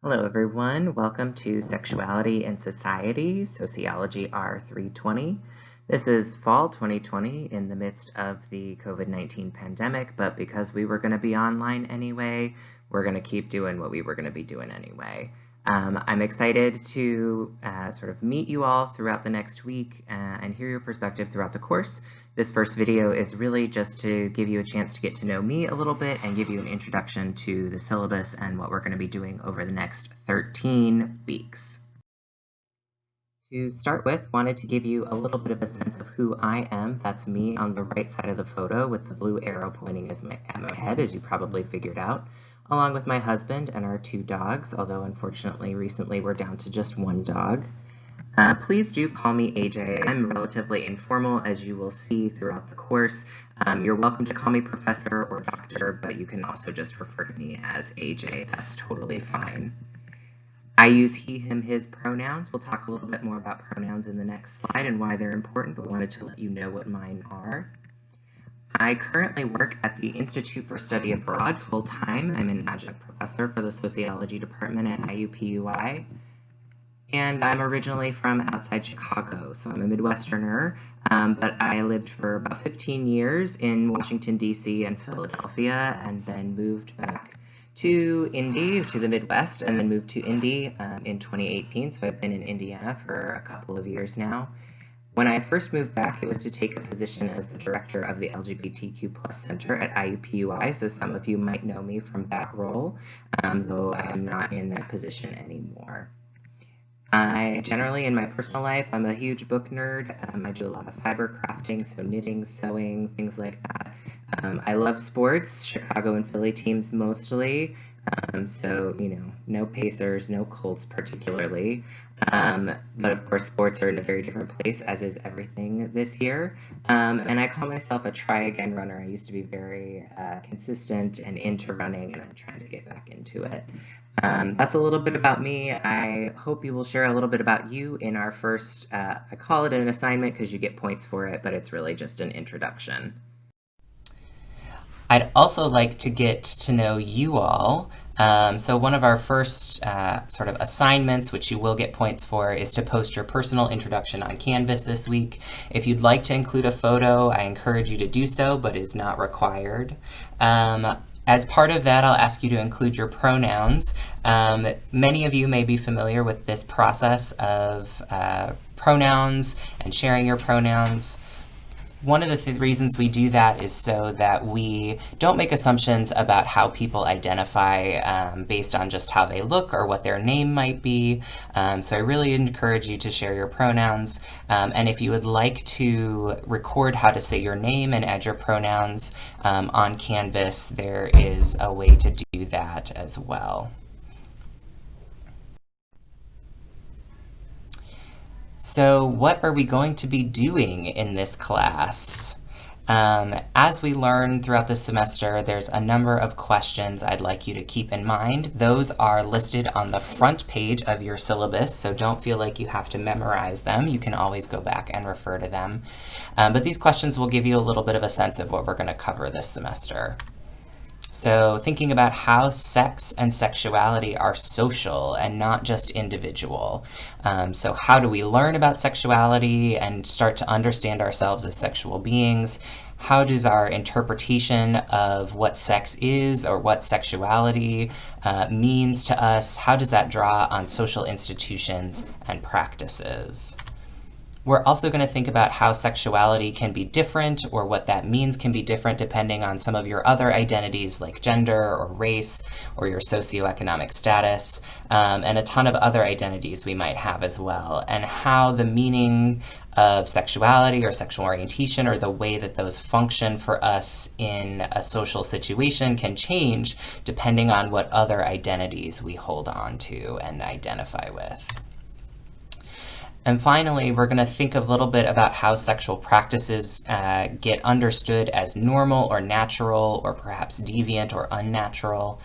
Hello everyone, welcome to Sexuality and Society, Sociology R320. This is fall 2020 in the midst of the COVID-19 pandemic, but because we were going to be online anyway, we're going to keep doing what we were going to be doing anyway. I'm excited to sort of meet you all throughout the next week and hear your perspective throughout the course. This first video is really just to give you a chance to get to know me a little bit and give you an introduction to the syllabus and what we're going to be doing over the next 13 weeks. To start with, wanted to give you a little bit of a sense of who I am. That's me on the right side of the photo with the blue arrow pointing at my head, as you probably figured out, along with my husband and our 2 dogs, although unfortunately recently we're down to just 1 dog. Please do call me AJ. I'm relatively informal, as you will see throughout the course. You're welcome to call me professor or doctor, but you can also just refer to me as AJ. That's totally fine. I use he, him, his pronouns. We'll talk a little bit more about pronouns in the next slide and why they're important, but wanted to let you know what mine are. I currently work at the Institute for Study Abroad full-time. I'm an adjunct professor for the Sociology Department at IUPUI. And I'm originally from outside Chicago, so I'm a Midwesterner, but I lived for about 15 years in Washington, D.C. and Philadelphia, and then moved back to Indy, to the Midwest, and then moved to Indy in 2018, so I've been in Indiana for a couple of years now. When I first moved back, it was to take a position as the director of the LGBTQ+ Center at IUPUI, so some of you might know me from that role, though I am not in that position anymore. I generally, in my personal life, I'm a huge book nerd. I do a lot of fiber crafting, so knitting, sewing, things like that. I love sports, Chicago and Philly teams mostly. So, you know, no Pacers, no Colts particularly. But of course, sports are in a very different place, as is everything this year. And I call myself a try-again runner. I used to be very consistent and into running, and I'm trying to get back into it. That's a little bit about me. I hope you will share a little bit about you in our first, I call it an assignment because you get points for it, but it's really just an introduction. I'd also like to get to know you all. So one of our first sort of assignments, which you will get points for, is to post your personal introduction on Canvas this week. If you'd like to include a photo, I encourage you to do so, but is not required. As part of that, I'll ask you to include your pronouns. Many of you may be familiar with this process of pronouns and sharing your pronouns. One of the reasons we do that is so that we don't make assumptions about how people identify based on just how they look or what their name might be. So I really encourage you to share your pronouns. And if you would like to record how to say your name and add your pronouns on Canvas, there is a way to do that as well. So what are we going to be doing in this class? As we learn throughout the semester, there's a number of questions I'd like you to keep in mind. Those are listed on the front page of your syllabus, so don't feel like you have to memorize them. You can always go back and refer to them. But these questions will give you a little bit of a sense of what we're going to cover this semester. So thinking about how sex and sexuality are social and not just individual. So how do we learn about sexuality and start to understand ourselves as sexual beings? How does our interpretation of what sex is or what sexuality means to us, how does that draw on social institutions and practices? We're also going to think about how sexuality can be different, or what that means can be different depending on some of your other identities like gender or race or your socioeconomic status, and a ton of other identities we might have as well, and how the meaning of sexuality or sexual orientation or the way that those function for us in a social situation can change depending on what other identities we hold on to and identify with. And finally, we're going to think a little bit about how sexual practices get understood as normal or natural or perhaps deviant or unnatural,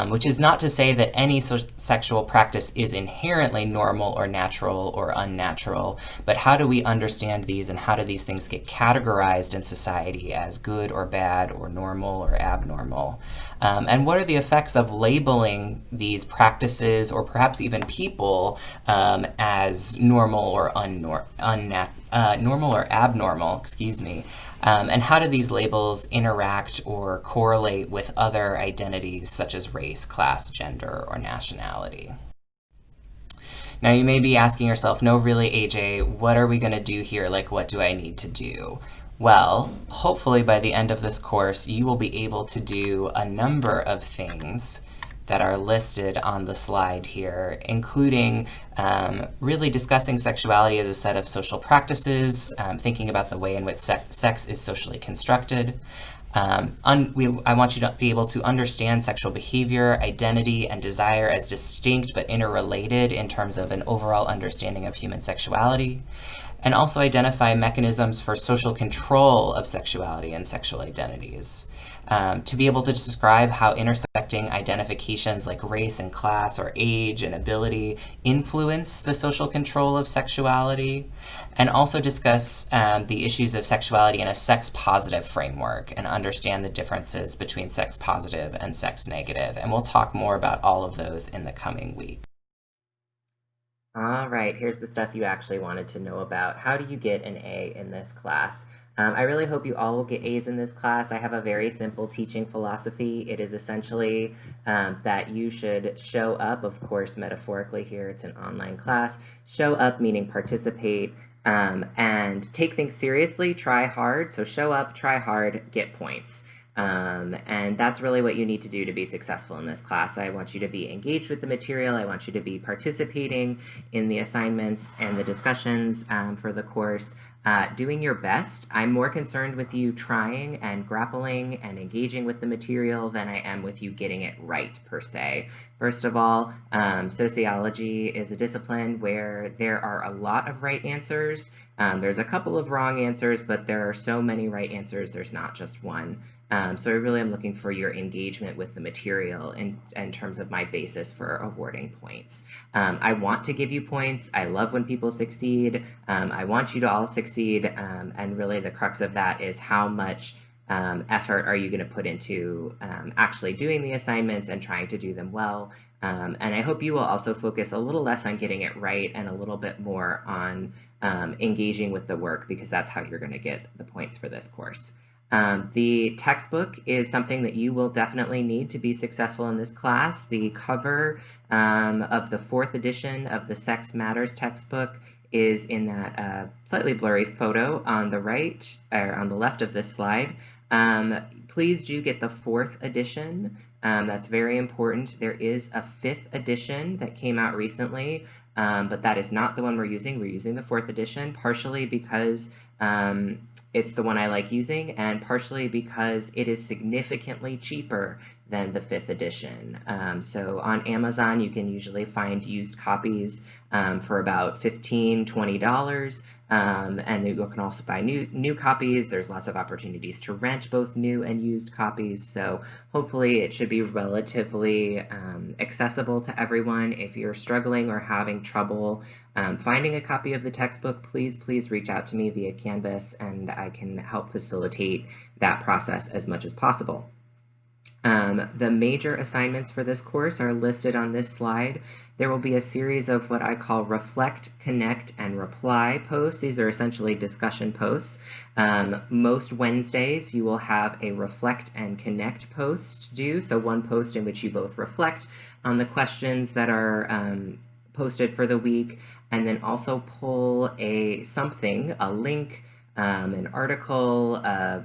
which is not to say that any sexual practice is inherently normal or natural or unnatural, but how do we understand these and how do these things get categorized in society as good or bad or normal or abnormal? And what are the effects of labeling these practices or perhaps even people as normal or normal or abnormal, excuse me, and how do these labels interact or correlate with other identities such as race, class, gender, or nationality? Now you may be asking yourself, no, really, AJ, what are we going to do here? Like, what do I need to do? Well, hopefully by the end of this course, you will be able to do a number of things that are listed on the slide here, including really discussing sexuality as a set of social practices, thinking about the way in which sex is socially constructed. I want you to be able to understand sexual behavior, identity, and desire as distinct but interrelated in terms of an overall understanding of human sexuality, and also identify mechanisms for social control of sexuality and sexual identities. To be able to describe how intersecting identifications like race and class or age and ability influence the social control of sexuality, and also discuss the issues of sexuality in a sex-positive framework and understand the differences between sex-positive and sex-negative. And we'll talk more about all of those in the coming week. All right, here's the stuff you actually wanted to know about. How do you get an A in this class? I really hope you all will get A's in this class. I have a very simple teaching philosophy. It is essentially that you should show up, of course, metaphorically here, it's an online class. Show up meaning participate and take things seriously, try hard. So show up, try hard, get points. And that's really what you need to do to be successful in this class. I want you to be engaged with the material. I want you to be participating in the assignments and the discussions for the course, doing your best. I'm more concerned with you trying and grappling and engaging with the material than I am with you getting it right, per se. First of all, sociology is a discipline where there are a lot of right answers. There's a couple of wrong answers, but there are so many right answers, there's not just one. So I really am looking for your engagement with the material in terms of my basis for awarding points. I want to give you points. I love when people succeed. I want you to all succeed. And really the crux of that is how much effort are you going to put into actually doing the assignments and trying to do them well. And I hope you will also focus a little less on getting it right and a little bit more on engaging with the work, because that's how you're going to get the points for this course. The textbook is something that you will definitely need to be successful in this class. The cover of the 4th edition of the Sex Matters textbook is in that slightly blurry photo on the right, or on the left of this slide. Please do get the 4th edition. That's very important. There is a 5th edition that came out recently, but that is not the one we're using. We're using the 4th edition, partially because it's the one I like using, and partially because it is significantly cheaper than the 5th edition. So on Amazon, you can usually find used copies for about $15, $20, and you can also buy new copies. There's lots of opportunities to rent both new and used copies, so hopefully it should be relatively accessible to everyone. If you're struggling or having trouble finding a copy of the textbook, please reach out to me via Canvas, and I can help facilitate that process as much as possible. The major assignments for this course are listed on this slide. There will be a series of what I call reflect, connect, and reply posts. These are essentially discussion posts. Most Wednesdays you will have a reflect and connect post due, so one post in which you both reflect on the questions that are posted for the week, and then also pull a link, an article, a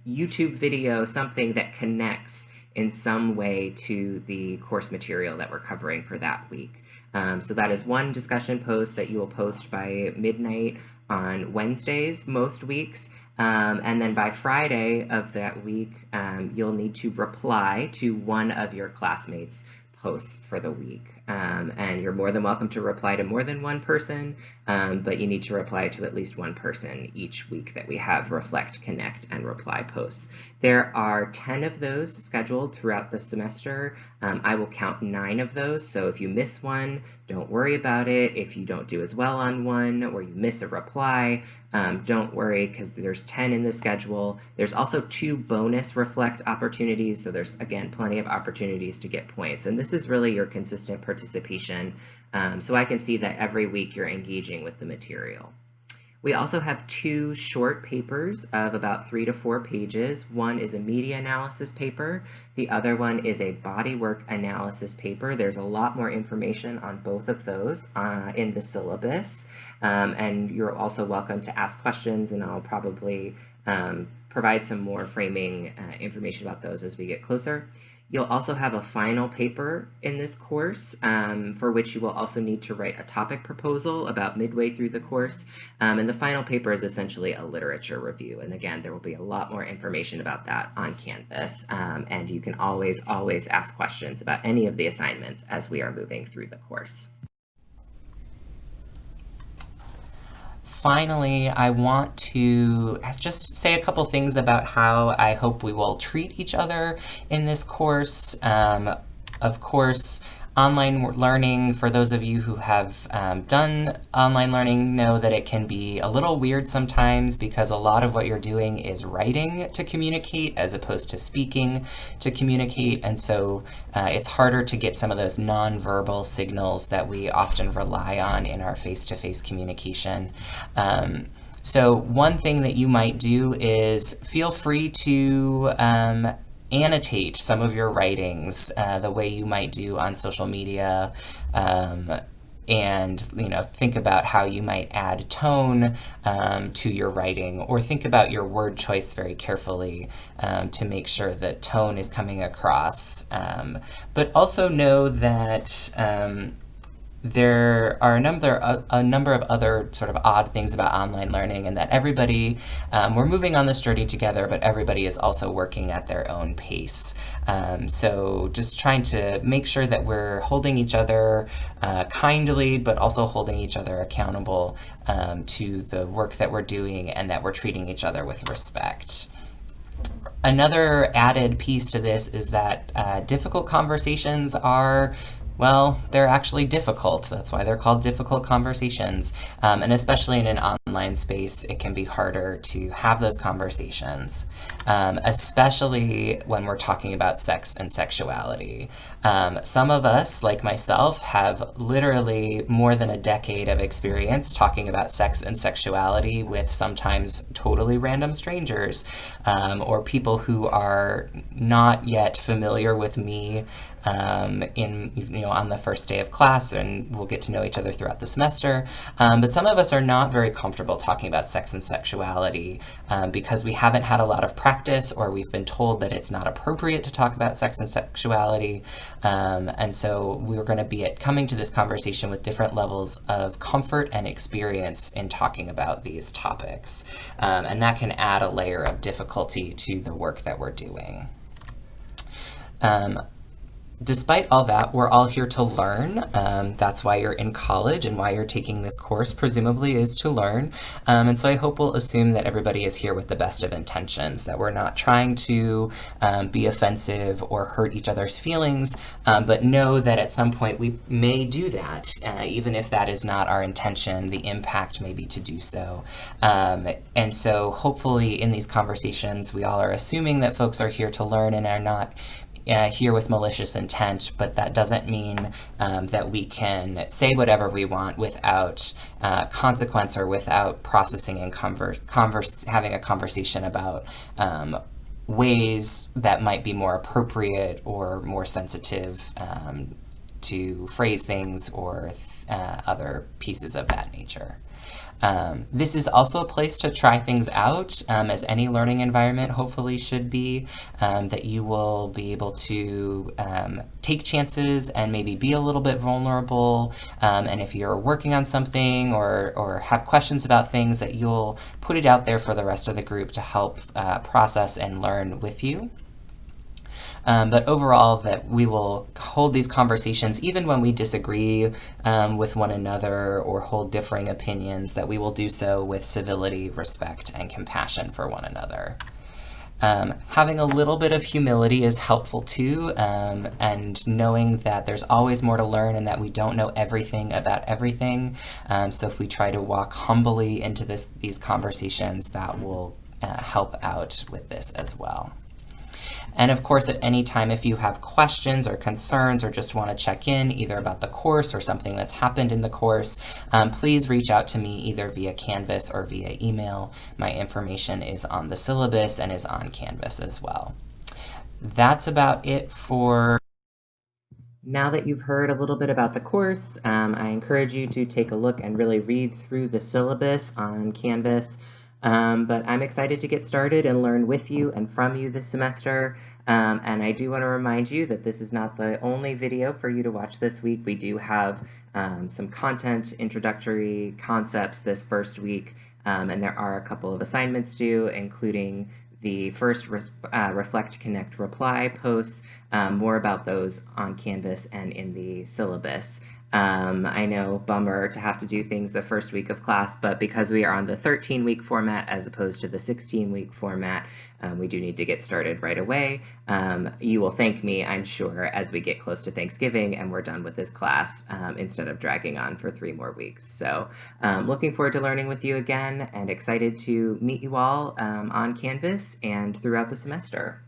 YouTube video, something that connects in some way to the course material that we're covering for that week. So that is one discussion post that you will post by midnight on Wednesdays most weeks, and then by Friday of that week you'll need to reply to one of your classmates' posts for the week. And you're more than welcome to reply to more than one person, but you need to reply to at least one person each week that we have reflect, connect, and reply posts. There are 10 of those scheduled throughout the semester. I will count 9 of those, so if you miss one, don't worry about it. If you don't do as well on one or you miss a reply, don't worry, because there's 10 in the schedule. There's also 2 bonus reflect opportunities, so there's, again, plenty of opportunities to get points. And this is really your consistent participation, so I can see that every week you're engaging with the material. We also have 2 short papers of about 3 to 4 pages. One is a media analysis paper. The other one is a bodywork analysis paper. There's a lot more information on both of those in the syllabus. And you're also welcome to ask questions, and I'll probably provide some more framing information about those as we get closer. You'll also have a final paper in this course for which you will also need to write a topic proposal about midway through the course. And the final paper is essentially a literature review. And again, there will be a lot more information about that on Canvas. And you can always ask questions about any of the assignments as we are moving through the course. Finally, I want to just say a couple things about how I hope we will treat each other in this course. Of course, online learning, for those of you who have done online learning, know that it can be a little weird sometimes because a lot of what you're doing is writing to communicate as opposed to speaking to communicate, and so it's harder to get some of those nonverbal signals that we often rely on in our face-to-face communication. So one thing that you might do is feel free to annotate some of your writings the way you might do on social media, and think about how you might add tone to your writing, or think about your word choice very carefully to make sure that tone is coming across. But also know that there are a number of other sort of odd things about online learning, and that everybody, we're moving on this journey together, but everybody is also working at their own pace. So just trying to make sure that we're holding each other kindly, but also holding each other accountable to the work that we're doing, and that we're treating each other with respect. Another added piece to this is that difficult conversations are, well, they're actually difficult. That's why they're called difficult conversations. And especially in an online space, it can be harder to have those conversations, especially when we're talking about sex and sexuality. Some of us, like myself, have literally more than a decade of experience talking about sex and sexuality with sometimes totally random strangers, or people who are not yet familiar with me on the first day of class, and we'll get to know each other throughout the semester. But some of us are not very comfortable talking about sex and sexuality because we haven't had a lot of practice, or we've been told that it's not appropriate to talk about sex and sexuality. And so we're going to be coming to this conversation with different levels of comfort and experience in talking about these topics. And that can add a layer of difficulty to the work that we're doing. Despite all that, we're all here to learn. That's why you're in college, and why you're taking this course, presumably, is to learn. And so I hope we'll assume that everybody is here with the best of intentions, that we're not trying to be offensive or hurt each other's feelings, but know that at some point we may do that. Even if that is not our intention, the impact may be to do so. And so hopefully in these conversations, we all are assuming that folks are here to learn and are not here with malicious intent, but that doesn't mean that we can say whatever we want without consequence, or without processing and having a conversation about ways that might be more appropriate or more sensitive to phrase things, or other pieces of that nature. This is also a place to try things out, as any learning environment hopefully should be, that you will be able to take chances and maybe be a little bit vulnerable, and if you're working on something or have questions about things, that you'll put it out there for the rest of the group to help process and learn with you. But overall, that we will hold these conversations even when we disagree with one another or hold differing opinions, that we will do so with civility, respect, and compassion for one another. Having a little bit of humility is helpful too, and knowing that there's always more to learn and that we don't know everything about everything. So if we try to walk humbly into these conversations, that will help out with this as well. And of course, at any time, if you have questions or concerns or just want to check in either about the course or something that's happened in the course, please reach out to me either via Canvas or via email. My information is on the syllabus and is on Canvas as well. That's about it for... Now that you've heard a little bit about the course, I encourage you to take a look and really read through the syllabus on Canvas. But I'm excited to get started and learn with you and from you this semester. And I do want to remind you that this is not the only video for you to watch this week. We do have some content, introductory concepts this first week, and there are a couple of assignments due, including the first Reflect, Connect, Reply posts. More about those on Canvas and in the syllabus. I know, bummer to have to do things the first week of class, but because we are on the 13-week format as opposed to the 16-week format, we do need to get started right away. You will thank me, I'm sure, as we get close to Thanksgiving and we're done with this class instead of dragging on for 3 more weeks. So looking forward to learning with you again and excited to meet you all on Canvas and throughout the semester.